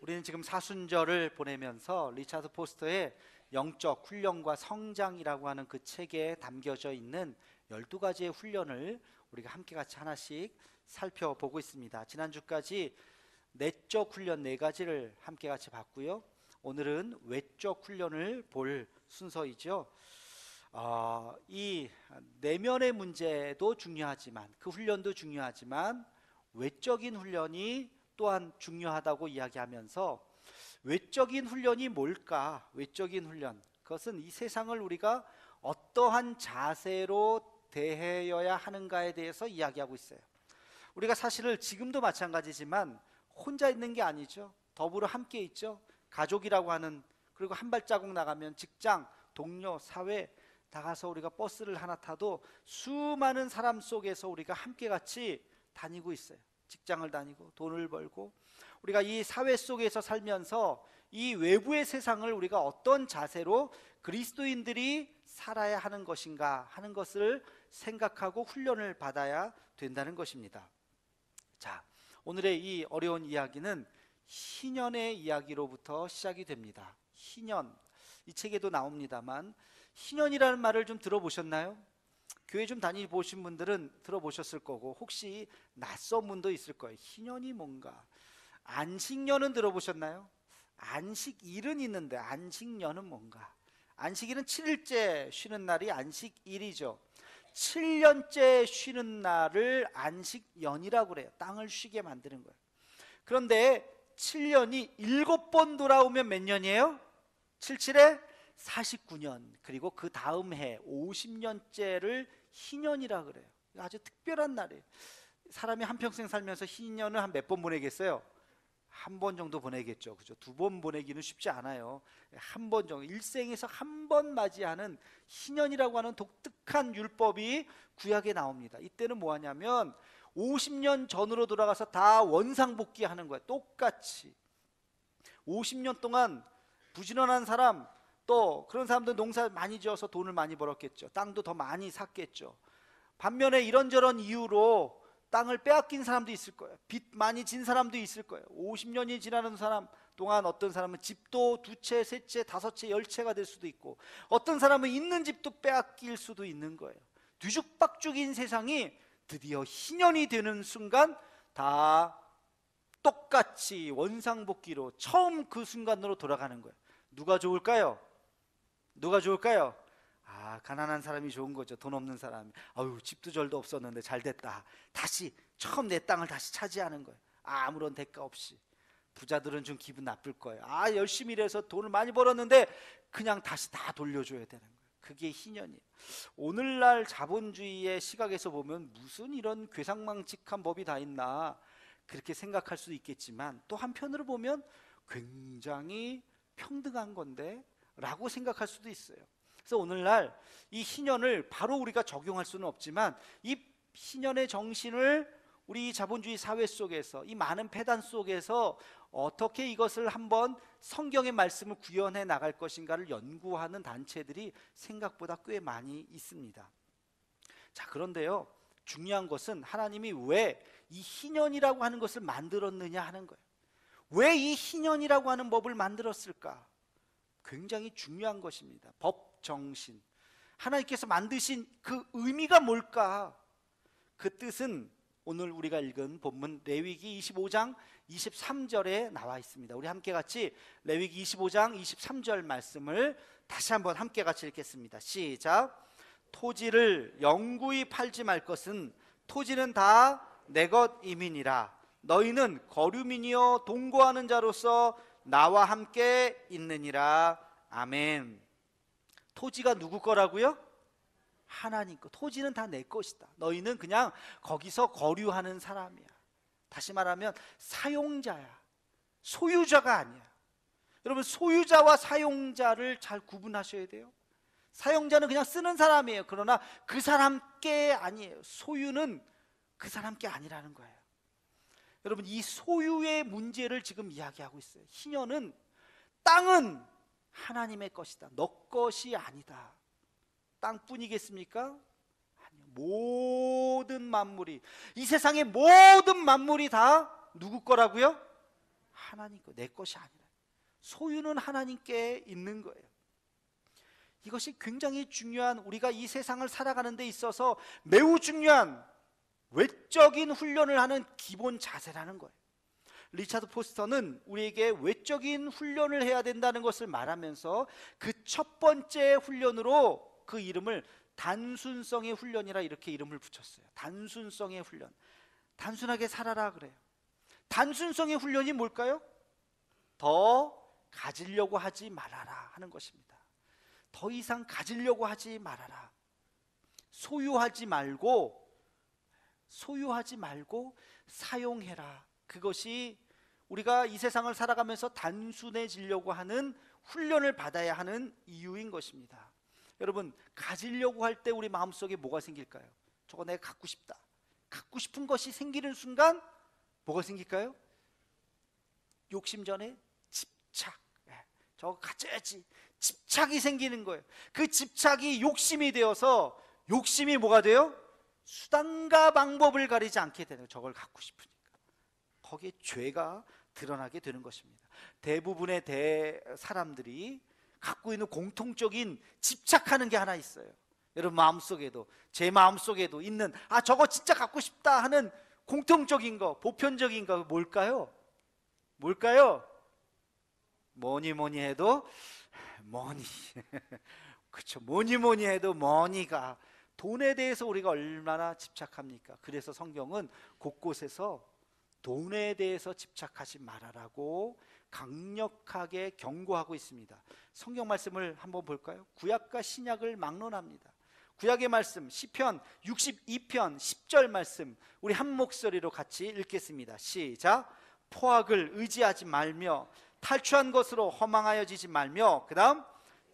우리는 지금 사순절을 보내면서 리차드 포스터의 영적 훈련과 성장이라고 하는 그 책에 담겨져 있는 12가지의 훈련을 우리가 함께 같이 하나씩 살펴보고 있습니다. 지난주까지 내적 훈련 4가지를 함께 같이 봤고요. 오늘은 외적 훈련을 볼 순서이죠. 이 내면의 문제도 중요하지만, 그 훈련도 중요하지만 외적인 훈련이 또한 중요하다고 이야기하면서, 외적인 훈련이 뭘까? 외적인 훈련, 그것은 이 세상을 우리가 어떠한 자세로 대해야 하는가에 대해서 이야기하고 있어요. 우리가 사실은 지금도 마찬가지지만 혼자 있는 게 아니죠. 더불어 함께 있죠. 가족이라고 하는, 그리고 한 발자국 나가면 직장, 동료, 사회 나가서 우리가 버스를 하나 타도 수많은 사람 속에서 우리가 함께 같이 다니고 있어요. 직장을 다니고 돈을 벌고, 우리가 이 사회 속에서 살면서 이 외부의 세상을 우리가 어떤 자세로 그리스도인들이 살아야 하는 것인가 하는 것을 생각하고 훈련을 받아야 된다는 것입니다. 자, 오늘의 이 어려운 이야기는 희년의 이야기로부터 시작이 됩니다. 희년, 이 책에도 나옵니다만, 희년이라는 말을 좀 들어보셨나요? 교회 좀 다니보신 분들은 들어보셨을 거고, 혹시 낯선 분도 있을 거예요. 희년이 뭔가? 안식년은 들어보셨나요? 안식일은 있는데 안식년은 뭔가? 안식일은 7일째 쉬는 날이 안식일이죠. 7년째 쉬는 날을 안식년이라고 그래요. 땅을 쉬게 만드는 거예요. 그런데 7년이 7번 돌아오면 몇 년이에요? 77에 49년, 그리고 그 다음 해 50년째를 희년이라 그래요. 아주 특별한 날이에요. 사람이 한평생 살면서 희년을 한 몇 번 보내겠어요? 한 번 정도 보내겠죠. 그죠? 2번 보내기는 쉽지 않아요. 한 번 정도, 일생에서 한 번 맞이하는 희년이라고 하는 독특한 율법이 구약에 나옵니다. 이때는 뭐 하냐면 50년 전으로 돌아가서 다 원상복귀하는 거예요. 똑같이 50년 동안 부지런한 사람, 또 그런 사람들 농사 많이 지어서 돈을 많이 벌었겠죠. 땅도 더 많이 샀겠죠. 반면에 이런저런 이유로 땅을 빼앗긴 사람도 있을 거예요. 빚 많이 진 사람도 있을 거예요. 50년이 지나는 사람 동안 어떤 사람은 집도 2채, 3채, 5채, 10채가 될 수도 있고, 어떤 사람은 있는 집도 빼앗길 수도 있는 거예요. 뒤죽박죽인 세상이 드디어 희년이 되는 순간 다 똑같이 원상복귀로 처음 그 순간으로 돌아가는 거예요. 누가 좋을까요? 누가 좋을까요? 가난한 사람이 좋은 거죠. 돈 없는 사람이. 아유, 집도 절도 없었는데 잘 됐다. 다시 처음 내 땅을 다시 차지하는 거예요. 아무런 대가 없이. 부자들은 좀 기분 나쁠 거예요. 열심히 일해서 돈을 많이 벌었는데 그냥 다시 다 돌려줘야 되는 거예요. 그게 희년이에요. 오늘날 자본주의의 시각에서 보면 무슨 이런 괴상망측한 법이 다 있나, 그렇게 생각할 수도 있겠지만, 또 한편으로 보면 굉장히 평등한 건데 라고 생각할 수도 있어요. 그래서 오늘날 이 희년을 바로 우리가 적용할 수는 없지만, 이 희년의 정신을 우리 자본주의 사회 속에서, 이 많은 폐단 속에서 어떻게 이것을 한번 성경의 말씀을 구현해 나갈 것인가를 연구하는 단체들이 생각보다 꽤 많이 있습니다. 자, 그런데요, 중요한 것은 하나님이 왜 이 희년이라고 하는 것을 만들었느냐 하는 거예요. 왜 이 희년이라고 하는 법을 만들었을까? 굉장히 중요한 것입니다. 법 정신, 하나님께서 만드신 그 의미가 뭘까? 그 뜻은 오늘 우리가 읽은 본문 레위기 25장 23절에 나와 있습니다. 우리 함께 같이 레위기 25장 23절 말씀을 다시 한번 함께 같이 읽겠습니다. 시작. 토지를 영구히 팔지 말 것은 토지는 다 내 것임이니라. 너희는 거류민이여 동거하는 자로서 나와 함께 있느니라. 아멘. 토지가 누구 거라고요? 하나님 거. 토지는 다 내 것이다. 너희는 그냥 거기서 거류하는 사람이야. 다시 말하면 사용자야. 소유자가 아니야. 여러분, 소유자와 사용자를 잘 구분하셔야 돼요. 사용자는 그냥 쓰는 사람이에요. 그러나 그 사람 게 아니에요. 소유는 그 사람 게 아니라는 거예요. 여러분, 이 소유의 문제를 지금 이야기하고 있어요. 희년은 땅은 하나님의 것이다. 너 것이 아니다. 땅뿐이겠습니까? 아니요. 모든 만물이, 이 세상의 모든 만물이 다 누구 거라고요? 하나님 거, 내 것이 아니라 소유는 하나님께 있는 거예요. 이것이 굉장히 중요한, 우리가 이 세상을 살아가는 데 있어서 매우 중요한 외적인 훈련을 하는 기본 자세라는 거예요. 리차드 포스터는 우리에게 외적인 훈련을 해야 된다는 것을 말하면서 그 첫 번째 훈련으로 그 이름을 단순성의 훈련이라 이렇게 이름을 붙였어요. 단순성의 훈련. 단순하게 살아라 그래요. 단순성의 훈련이 뭘까요? 더 가지려고 하지 말아라 하는 것입니다. 더 이상 가지려고 하지 말아라. 소유하지 말고 사용해라. 그것이 우리가 이 세상을 살아가면서 단순해지려고 하는 훈련을 받아야 하는 이유인 것입니다. 여러분, 가지려고 할 때 우리 마음속에 뭐가 생길까요? 저거 내가 갖고 싶다. 갖고 싶은 것이 생기는 순간 뭐가 생길까요? 욕심 전에 집착. 저거 가져야지. 집착이 생기는 거예요. 그 집착이 욕심이 되어서, 욕심이 뭐가 돼요? 수단과 방법을 가리지 않게 되는 거예요. 저걸 갖고 싶으니까. 거기에 죄가 드러나게 되는 것입니다. 대부분의 사람들이 갖고 있는 공통적인 집착하는 게 하나 있어요. 여러분 마음속에도, 제 마음속에도 있는, 저거 진짜 갖고 싶다 하는 공통적인 거, 보편적인 거 뭘까요? 뭐니 해도 머니. 그렇죠. 뭐니 해도 머니가, 돈에 대해서 우리가 얼마나 집착합니까? 그래서 성경은 곳곳에서 돈에 대해서 집착하지 말아라고 강력하게 경고하고 있습니다. 성경 말씀을 한번 볼까요? 구약과 신약을 막론합니다. 구약의 말씀, 시편 62편 10절 말씀, 우리 한 목소리로 같이 읽겠습니다. 시작. 포악을 의지하지 말며 탈취한 것으로 허망하여지지 말며, 그 다음,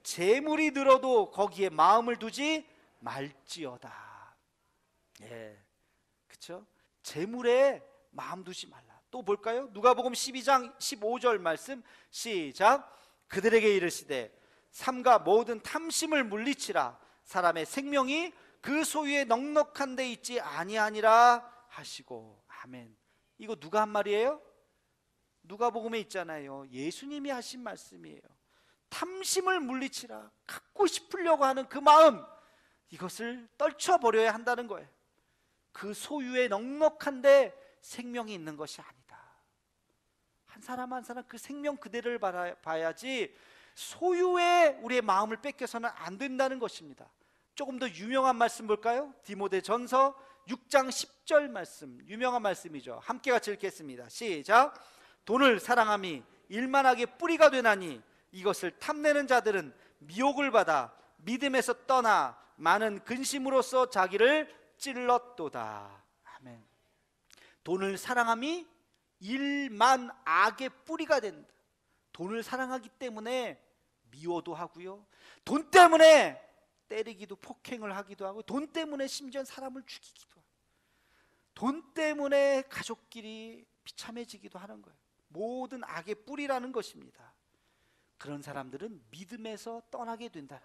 재물이 들어도 거기에 마음을 두지 말지어다. 그렇죠? 재물에 마음 두지 말라. 또 볼까요? 누가복음 12장 15절 말씀, 시작. 그들에게 이르시되 삼가 모든 탐심을 물리치라. 사람의 생명이 그 소유에 넉넉한 데 있지 아니하니라 하시고. 아멘. 이거 누가 한 말이에요? 누가복음에 있잖아요. 예수님이 하신 말씀이에요. 탐심을 물리치라. 갖고 싶으려고 하는 그 마음, 이것을 떨쳐버려야 한다는 거예요. 그 소유에 넉넉한데 생명이 있는 것이 아니다. 한 사람 한 사람 그 생명 그대로를 봐야지 소유에 우리의 마음을 뺏겨서는 안 된다는 것입니다. 조금 더 유명한 말씀 볼까요? 디모데전서 6장 10절 말씀, 유명한 말씀이죠. 함께 같이 읽겠습니다. 시작. 돈을 사랑함이 일만하게 뿌리가 되나니 이것을 탐내는 자들은 미혹을 받아 믿음에서 떠나 많은 근심으로써 자기를 찔렀도다. 아멘. 돈을 사랑함이 일만 악의 뿌리가 된다. 돈을 사랑하기 때문에 미워도 하고요, 돈 때문에 때리기도, 폭행을 하기도 하고, 돈 때문에 심지어 사람을 죽이기도 하고, 돈 때문에 가족끼리 비참해지기도 하는 거예요. 모든 악의 뿌리라는 것입니다. 그런 사람들은 믿음에서 떠나게 된다.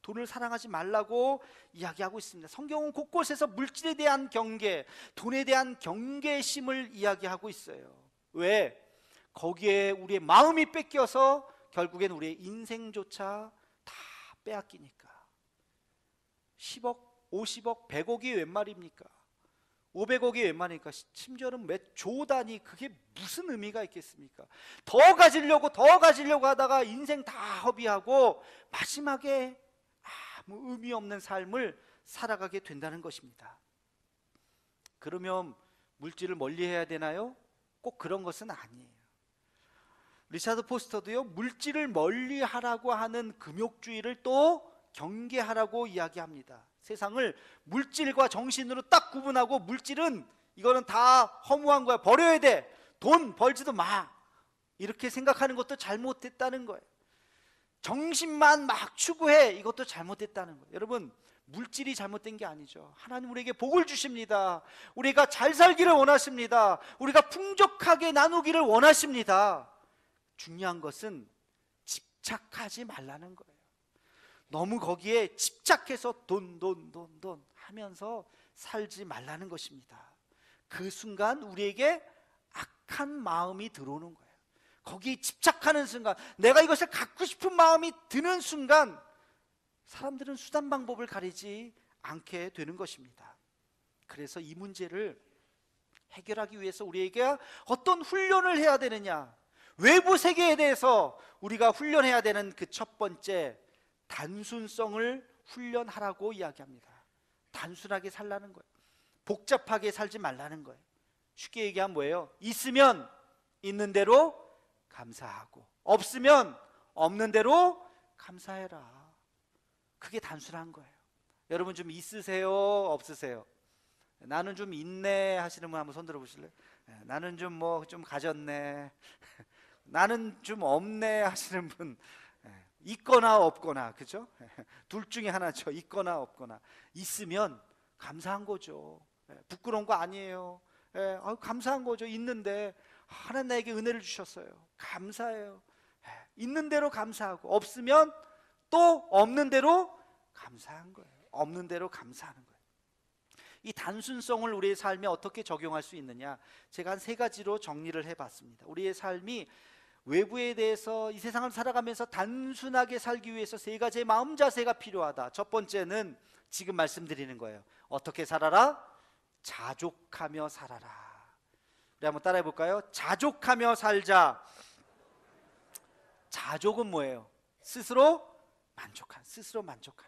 돈을 사랑하지 말라고 이야기하고 있습니다. 성경은 곳곳에서 물질에 대한 경계, 돈에 대한 경계심을 이야기하고 있어요. 왜? 거기에 우리의 마음이 뺏겨서 결국엔 우리의 인생조차 다 빼앗기니까. 10억, 50억, 100억이 웬 말입니까? 500억이 웬 말입니까? 심지어는 몇 조 단위, 그게 무슨 의미가 있겠습니까? 더 가지려고 하다가 인생 다 허비하고 마지막에 아무 의미 없는 삶을 살아가게 된다는 것입니다. 그러면 물질을 멀리해야 되나요? 꼭 그런 것은 아니에요. 리차드 포스터도요, 물질을 멀리하라고 하는 금욕주의를 또 경계하라고 이야기합니다. 세상을 물질과 정신으로 딱 구분하고, 물질은 이거는 다 허무한 거야, 버려야 돼, 돈 벌지도 마, 이렇게 생각하는 것도 잘못됐다는 거예요. 정신만 막 추구해, 이것도 잘못됐다는 거예요. 여러분, 물질이 잘못된 게 아니죠. 하나님 우리에게 복을 주십니다. 우리가 잘 살기를 원하십니다. 우리가 풍족하게 나누기를 원하십니다. 중요한 것은 집착하지 말라는 거예요. 너무 거기에 집착해서 돈 하면서 살지 말라는 것입니다. 그 순간 우리에게 악한 마음이 들어오는 거예요. 거기에 집착하는 순간, 내가 이것을 갖고 싶은 마음이 드는 순간 사람들은 수단 방법을 가리지 않게 되는 것입니다. 그래서 이 문제를 해결하기 위해서 우리에게 어떤 훈련을 해야 되느냐, 외부 세계에 대해서 우리가 훈련해야 되는 그 첫 번째, 단순성을 훈련하라고 이야기합니다. 단순하게 살라는 거예요. 복잡하게 살지 말라는 거예요. 쉽게 얘기하면 뭐예요? 있으면 있는 대로 감사하고, 없으면 없는 대로 감사해라. 그게 단순한 거예요. 여러분 좀 있으세요? 없으세요? 나는 좀 있네 하시는 분 한번 손 들어보실래요? 나는 좀 좀 가졌네. 나는 좀 없네 하시는 분, 있거나 없거나, 그죠? 둘 중에 하나죠. 있거나 없거나. 있으면 감사한 거죠. 부끄러운 거 아니에요. 감사한 거죠. 있는데 하나님 나에게 은혜를 주셨어요. 감사해요. 있는 대로 감사하고, 없으면 또 없는 대로 감사한 거예요. 없는 대로 감사하는 거예요. 이 단순성을 우리의 삶에 어떻게 적용할 수 있느냐, 제가 한 3가지로 정리를 해봤습니다. 우리의 삶이 외부에 대해서 이 세상을 살아가면서 단순하게 살기 위해서 3가지의 마음 자세가 필요하다. 첫 번째는 지금 말씀드리는 거예요. 어떻게 살아라? 자족하며 살아라. 우리 한번 따라해 볼까요? 자족하며 살자. 자족은 뭐예요? 스스로 만족하는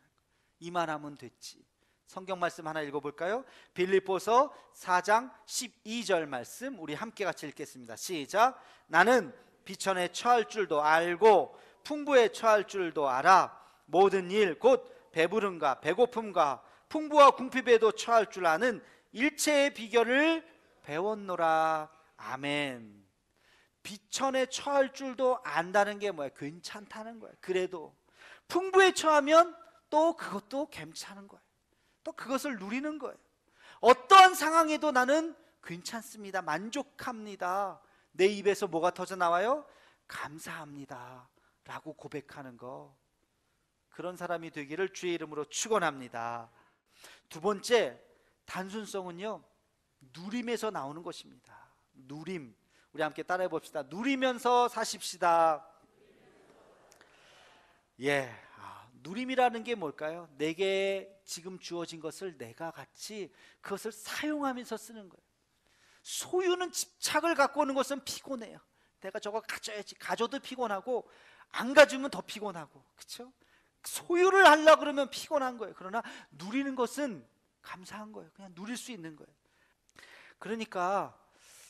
거. 이만하면 됐지. 성경 말씀 하나 읽어볼까요? 빌립보서 4장 12절 말씀, 우리 함께 같이 읽겠습니다. 시작. 나는 비천에 처할 줄도 알고 풍부에 처할 줄도 알아. 모든 일 곧 배부름과 배고픔과 풍부와 궁핍에도 처할 줄 아는 일체의 비결을 배웠노라. 아멘. 비천에 처할 줄도 안다는 게 뭐야? 괜찮다는 거야. 그래도 풍부에 처하면 또 그것도 괜찮은 거예요. 또 그것을 누리는 거예요. 어떠한 상황에도 나는 괜찮습니다. 만족합니다. 내 입에서 뭐가 터져 나와요? 감사합니다 라고 고백하는 거. 그런 사람이 되기를 주의 이름으로 축원합니다. 두 번째, 단순성은요, 누림에서 나오는 것입니다. 누림. 우리 함께 따라해 봅시다. 누리면서 사십시다. 누림이라는 게 뭘까요? 내게 지금 주어진 것을 내가 같이 그것을 사용하면서 쓰는 거예요. 소유는 집착을 갖고 오는 것은 피곤해요. 내가 저거 가져야지. 가져도 피곤하고, 안 가지면 더 피곤하고, 그렇죠? 소유를 하려고 그러면 피곤한 거예요. 그러나 누리는 것은 감사한 거예요. 그냥 누릴 수 있는 거예요. 그러니까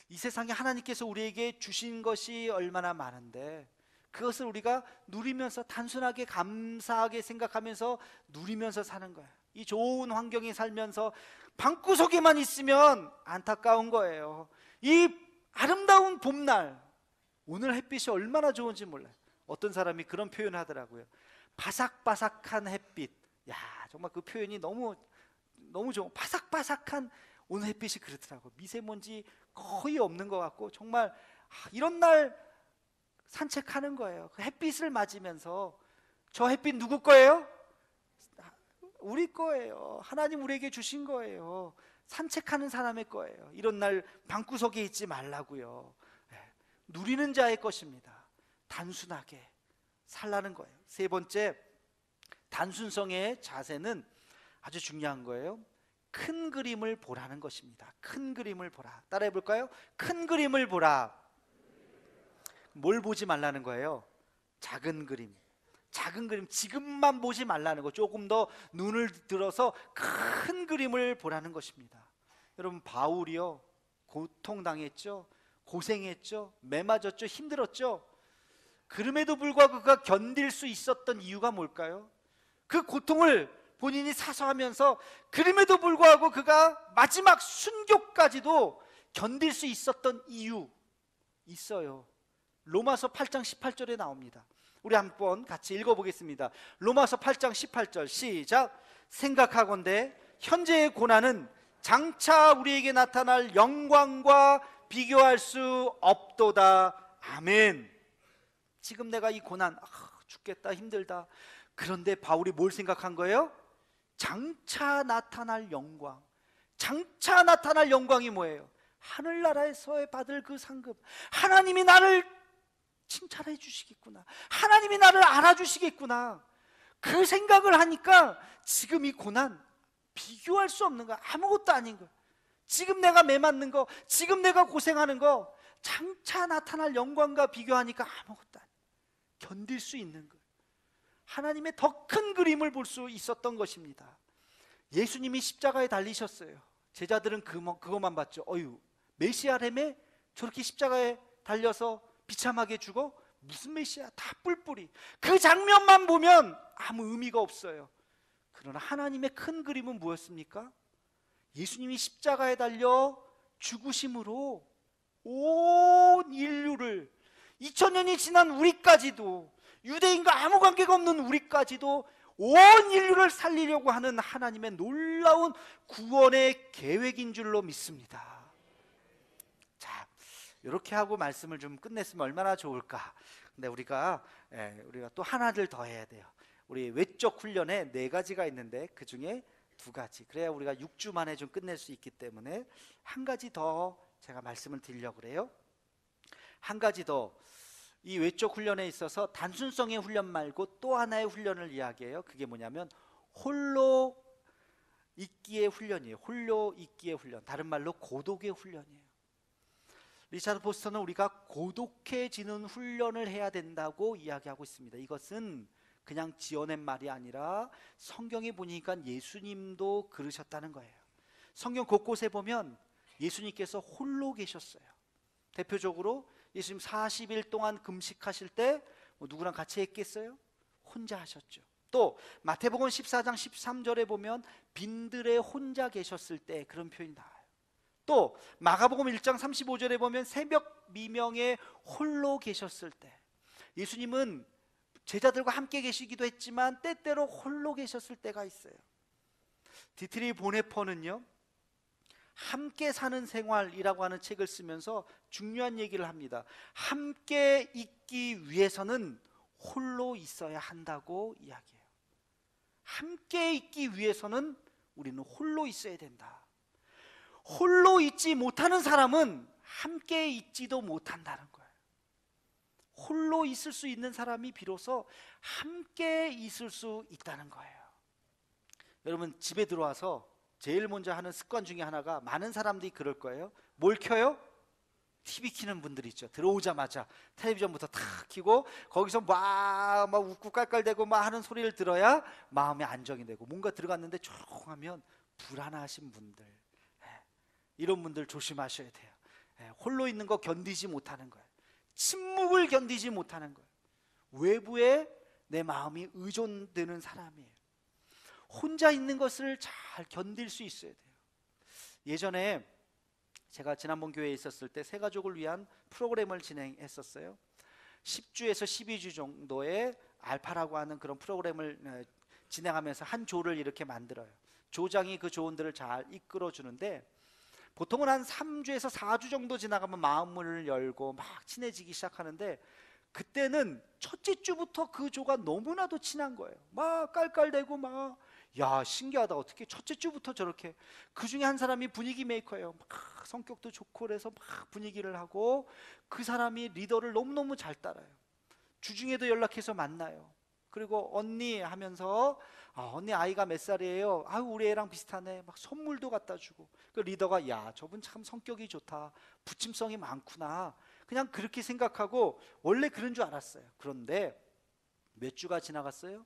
이 세상에 하나님께서 우리에게 주신 것이 얼마나 많은데, 그것을 우리가 누리면서 단순하게 감사하게 생각하면서 누리면서 사는 거예요. 이 좋은 환경에 살면서 방구석에만 있으면 안타까운 거예요. 이 아름다운 봄날, 오늘 햇빛이 얼마나 좋은지 몰라요. 어떤 사람이 그런 표현을 하더라고요. 바삭바삭한 햇빛. 야, 정말 그 표현이 너무 좋은, 바삭바삭한 오늘 햇빛이 그렇더라고요. 미세먼지 거의 없는 것 같고, 정말 이런 날 산책하는 거예요. 그 햇빛을 맞으면서. 저 햇빛 누구 거예요? 우리 거예요. 하나님 우리에게 주신 거예요. 산책하는 사람의 거예요. 이런 날 방구석에 있지 말라고요. 누리는 자의 것입니다. 단순하게 살라는 거예요. 세 번째, 단순성의 자세는 아주 중요한 거예요. 큰 그림을 보라는 것입니다. 큰 그림을 보라. 따라해 볼까요? 큰 그림을 보라. 뭘 보지 말라는 거예요? 작은 그림. 작은 그림, 지금만 보지 말라는 거. 조금 더 눈을 들어서 큰 그림을 보라는 것입니다. 여러분, 바울이요, 고통당했죠. 고생했죠. 매 맞았죠. 힘들었죠. 그럼에도 불구하고 그가 견딜 수 있었던 이유가 뭘까요? 그 고통을 본인이 사서하면서 그럼에도 불구하고 그가 마지막 순교까지도 견딜 수 있었던 이유 있어요. 로마서 8장 18절에 나옵니다. 우리 한번 같이 읽어보겠습니다. 로마서 8장 18절 시작. 생각하건대 현재의 고난은 장차 우리에게 나타날 영광과 비교할 수 없도다. 아멘. 지금 내가 이 고난, 죽겠다, 힘들다. 그런데 바울이 뭘 생각한 거예요? 장차 나타날 영광. 장차 나타날 영광이 뭐예요? 하늘나라에서 받을 그 상급. 하나님이 나를 칭찬해 주시겠구나, 하나님이 나를 알아주시겠구나, 그 생각을 하니까 지금 이 고난 비교할 수 없는 거야. 아무것도 아닌 거야. 지금 내가 매맞는 거, 지금 내가 고생하는 거 장차 나타날 영광과 비교하니까 아무것도 아니야. 견딜 수 있는 거예요. 하나님의 더 큰 그림을 볼 수 있었던 것입니다. 예수님이 십자가에 달리셨어요. 제자들은 그것만 봤죠. 어휴, 메시아라며 저렇게 십자가에 달려서 비참하게 죽어? 무슨 메시아, 다 뿔뿔이. 그 장면만 보면 아무 의미가 없어요. 그러나 하나님의 큰 그림은 무엇입니까? 예수님이 십자가에 달려 죽으심으로 온 인류를, 2000년이 지난 우리까지도, 유대인과 아무 관계가 없는 우리까지도 온 인류를 살리려고 하는 하나님의 놀라운 구원의 계획인 줄로 믿습니다. 자, 이렇게 하고 말씀을 좀 끝냈으면 얼마나 좋을까. 근데 우리가 또 하나를 더 해야 돼요. 우리 외적 훈련에 4가지가 있는데 그 중에 2가지, 그래야 우리가 6주 만에 좀 끝낼 수 있기 때문에 한 가지 더 제가 말씀을 드리려고 그래요. 한 가지 더, 이 외적 훈련에 있어서 단순성의 훈련 말고 또 하나의 훈련을 이야기해요. 그게 뭐냐면 홀로 있기의 훈련이에요. 홀로 있기의 훈련, 다른 말로 고독의 훈련이에요. 리차드 포스터는 우리가 고독해지는 훈련을 해야 된다고 이야기하고 있습니다. 이것은 그냥 지어낸 말이 아니라 성경에 보니까 예수님도 그러셨다는 거예요. 성경 곳곳에 보면 예수님께서 홀로 계셨어요. 대표적으로 예수님 40일 동안 금식하실 때 누구랑 같이 했겠어요? 혼자 하셨죠. 또 마태복음 14장 13절에 보면 빈들에 혼자 계셨을 때 그런 표현이 나와요. 또 마가복음 1장 35절에 보면 새벽 미명에 홀로 계셨을 때, 예수님은 제자들과 함께 계시기도 했지만 때때로 홀로 계셨을 때가 있어요. 디트리 보네퍼는요, 함께 사는 생활이라고 하는 책을 쓰면서 중요한 얘기를 합니다. 함께 있기 위해서는 홀로 있어야 한다고 이야기해요. 함께 있기 위해서는 우리는 홀로 있어야 된다. 홀로 있지 못하는 사람은 함께 있지도 못한다는 거예요. 홀로 있을 수 있는 사람이 비로소 함께 있을 수 있다는 거예요. 여러분, 집에 들어와서 제일 먼저 하는 습관 중에 하나가, 많은 사람들이 그럴 거예요. 뭘 켜요? TV 켜는 분들이 있죠. 들어오자마자 텔레비전부터 탁 켜고 거기서 막 웃고 깔깔대고 막 하는 소리를 들어야 마음이 안정이 되고, 뭔가 들어갔는데 조용하면 불안하신 분들, 이런 분들 조심하셔야 돼요. 홀로 있는 거 견디지 못하는 거예요. 침묵을 견디지 못하는 거예요. 외부에 내 마음이 의존되는 사람이에요. 혼자 있는 것을 잘 견딜 수 있어야 돼요. 예전에 제가 지난번 교회에 있었을 때 새가족을 위한 프로그램을 진행했었어요. 10주에서 12주 정도의 알파라고 하는 그런 프로그램을 진행하면서 한 조를 이렇게 만들어요. 조장이 그 조원들을 잘 이끌어 주는데, 보통은 한 3주에서 4주 정도 지나가면 마음을 열고 막 친해지기 시작하는데, 그때는 첫째 주부터 그 조가 너무나도 친한 거예요. 막 깔깔대고 막, 야, 신기하다, 어떻게 첫째 주부터 저렇게. 그 중에 한 사람이 분위기 메이커예요. 막 성격도 좋고 그래서 막 분위기를 하고, 그 사람이 리더를 너무너무 잘 따라요. 주중에도 연락해서 만나요. 그리고 언니 하면서, 언니 아이가 몇 살이에요? 아유, 우리 애랑 비슷하네. 막 선물도 갖다 주고. 그 리더가, 야, 저분 참 성격이 좋다, 부침성이 많구나, 그냥 그렇게 생각하고 원래 그런 줄 알았어요. 그런데 몇 주가 지나갔어요.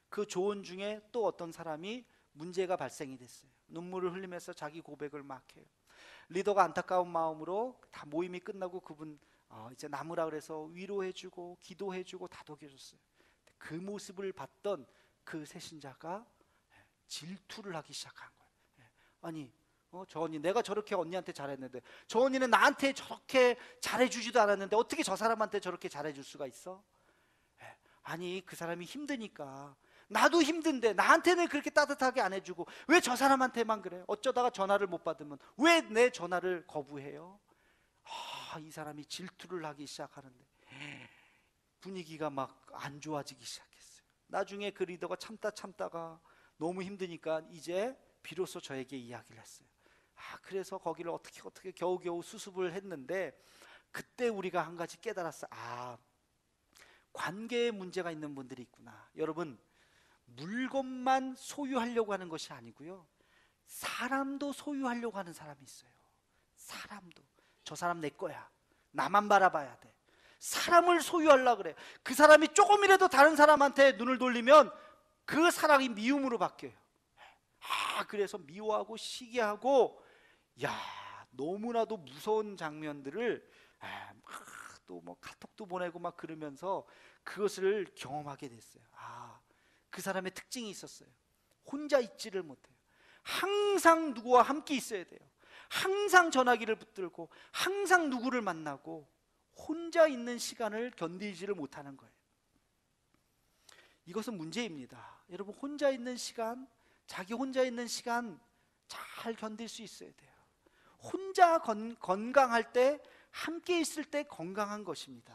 그 조언 중에 또 어떤 사람이 문제가 발생이 됐어요. 눈물을 흘리면서 자기 고백을 막 해요. 리더가 안타까운 마음으로 다 모임이 끝나고 그분 이제 남으라 그래서 위로해주고 기도해주고 다독여줬어요. 그 모습을 봤던 그 새신자가 질투를 하기 시작한 거예요. 아니, 저 언니, 내가 저렇게 언니한테 잘했는데, 저 언니는 나한테 저렇게 잘해주지도 않았는데 어떻게 저 사람한테 저렇게 잘해줄 수가 있어? 아니, 그 사람이 힘드니까. 나도 힘든데 나한테는 그렇게 따뜻하게 안 해주고 왜 저 사람한테만 그래? 어쩌다가 전화를 못 받으면 왜 내 전화를 거부해요? 이 사람이 질투를 하기 시작하는데 분위기가 막 안 좋아지기 시작했어요. 나중에 그 리더가 참다가 너무 힘드니까 이제 비로소 저에게 이야기를 했어요. 그래서 거기를 어떻게 겨우겨우 수습을 했는데, 그때 우리가 한 가지 깨달았어요. 관계에 문제가 있는 분들이 있구나. 여러분, 물건만 소유하려고 하는 것이 아니고요, 사람도 소유하려고 하는 사람이 있어요. 사람도. 저 사람 내 거야. 나만 바라봐야 돼. 사람을 소유하려고 그래. 그 사람이 조금이라도 다른 사람한테 눈을 돌리면 그 사랑이 미움으로 바뀌어요. 그래서 미워하고 시기하고, 너무나도 무서운 장면들을 또 뭐 카톡도 보내고 막 그러면서 그것을 경험하게 됐어요. 그 사람의 특징이 있었어요. 혼자 있지를 못해요. 항상 누구와 함께 있어야 돼요. 항상 전화기를 붙들고 항상 누구를 만나고 혼자 있는 시간을 견디지를 못하는 거예요. 이것은 문제입니다. 여러분, 혼자 있는 시간, 자기 혼자 있는 시간 잘 견딜 수 있어야 돼요. 혼자 건강할 때, 함께 있을 때 건강한 것입니다.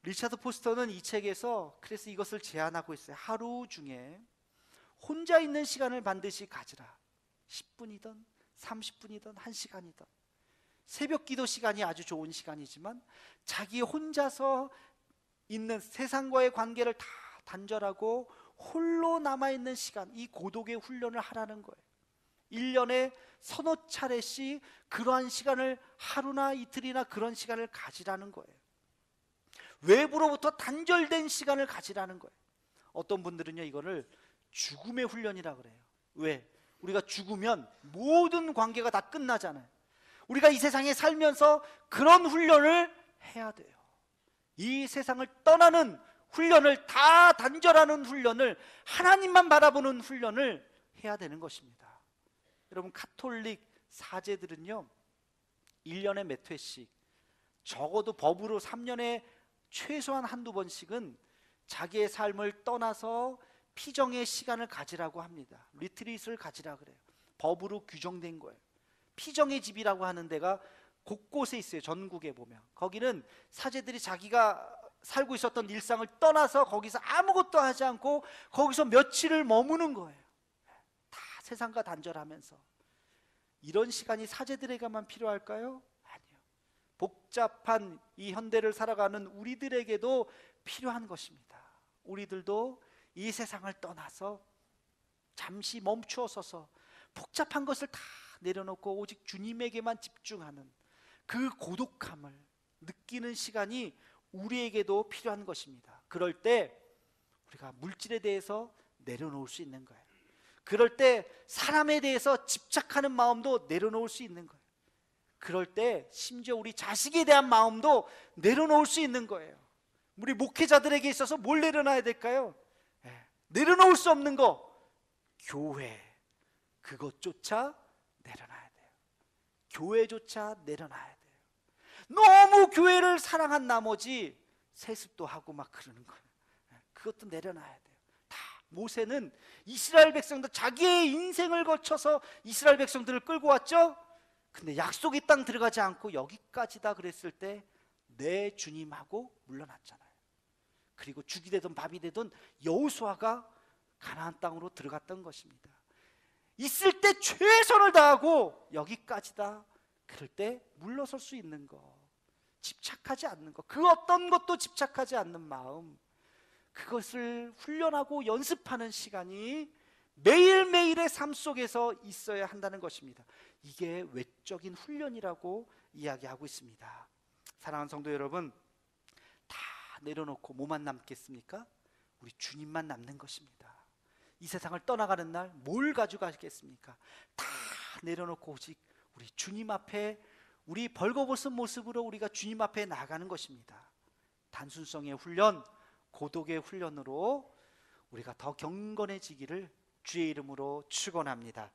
리차드 포스터는 이 책에서 그래서 이것을 제안하고 있어요. 하루 중에 혼자 있는 시간을 반드시 가지라. 10분이든 30분이든 1시간이든. 새벽 기도 시간이 아주 좋은 시간이지만 자기 혼자서 있는 세상과의 관계를 다 단절하고 홀로 남아있는 시간, 이 고독의 훈련을 하라는 거예요. 1년에 서너 차례씩 그러한 시간을, 하루나 이틀이나 그런 시간을 가지라는 거예요. 외부로부터 단절된 시간을 가지라는 거예요. 어떤 분들은요, 이거를 죽음의 훈련이라 그래요. 왜? 우리가 죽으면 모든 관계가 다 끝나잖아요. 우리가 이 세상에 살면서 그런 훈련을 해야 돼요. 이 세상을 떠나는 훈련을, 다 단절하는 훈련을, 하나님만 바라보는 훈련을 해야 되는 것입니다. 여러분, 가톨릭 사제들은요 1년에 몇 회씩, 적어도 법으로 3년에 최소한 한두 번씩은 자기의 삶을 떠나서 피정의 시간을 가지라고 합니다. 리트릿을 가지라 그래요. 법으로 규정된 거예요. 피정의 집이라고 하는 데가 곳곳에 있어요. 전국에 보면 거기는 사제들이 자기가 살고 있었던 일상을 떠나서 거기서 아무것도 하지 않고 거기서 며칠을 머무는 거예요. 다 세상과 단절하면서. 이런 시간이 사제들에게만 필요할까요? 아니요. 복잡한 이 현대를 살아가는 우리들에게도 필요한 것입니다. 우리들도 이 세상을 떠나서 잠시 멈추어 서서 복잡한 것을 다 내려놓고 오직 주님에게만 집중하는 그 고독함을 느끼는 시간이 우리에게도 필요한 것입니다. 그럴 때 우리가 물질에 대해서 내려놓을 수 있는 거예요. 그럴 때 사람에 대해서 집착하는 마음도 내려놓을 수 있는 거예요. 그럴 때 심지어 우리 자식에 대한 마음도 내려놓을 수 있는 거예요. 우리 목회자들에게 있어서 뭘 내려놔야 될까요? 내려놓을 수 없는 거, 교회, 그것조차 내려놔야 돼요. 교회조차 내려놔야 돼요. 너무 교회를 사랑한 나머지 세습도 하고 막 그러는 거예요. 그것도 내려놔야 돼요. 다 모세는 이스라엘 백성들, 자기의 인생을 거쳐서 이스라엘 백성들을 끌고 왔죠. 근데 약속의 땅 들어가지 않고 여기까지다 그랬을 때 내 주님하고 물러났잖아요. 그리고 죽이 되든 밥이 되든 여호수아가 가나안 땅으로 들어갔던 것입니다. 있을 때 최선을 다하고 여기까지다 그럴 때 물러설 수 있는 거, 집착하지 않는 거, 그 어떤 것도 집착하지 않는 마음, 그것을 훈련하고 연습하는 시간이 매일매일의 삶 속에서 있어야 한다는 것입니다. 이게 외적인 훈련이라고 이야기하고 있습니다. 사랑하는 성도 여러분, 다 내려놓고 뭐만 남겠습니까? 우리 주님만 남는 것입니다. 이 세상을 떠나가는 날 뭘 가져가겠습니까? 다 내려놓고 오직 우리 주님 앞에, 우리 벌거벗은 모습으로 우리가 주님 앞에 나가는 것입니다. 단순성의 훈련, 고독의 훈련으로 우리가 더 경건해지기를 주의 이름으로 축원합니다.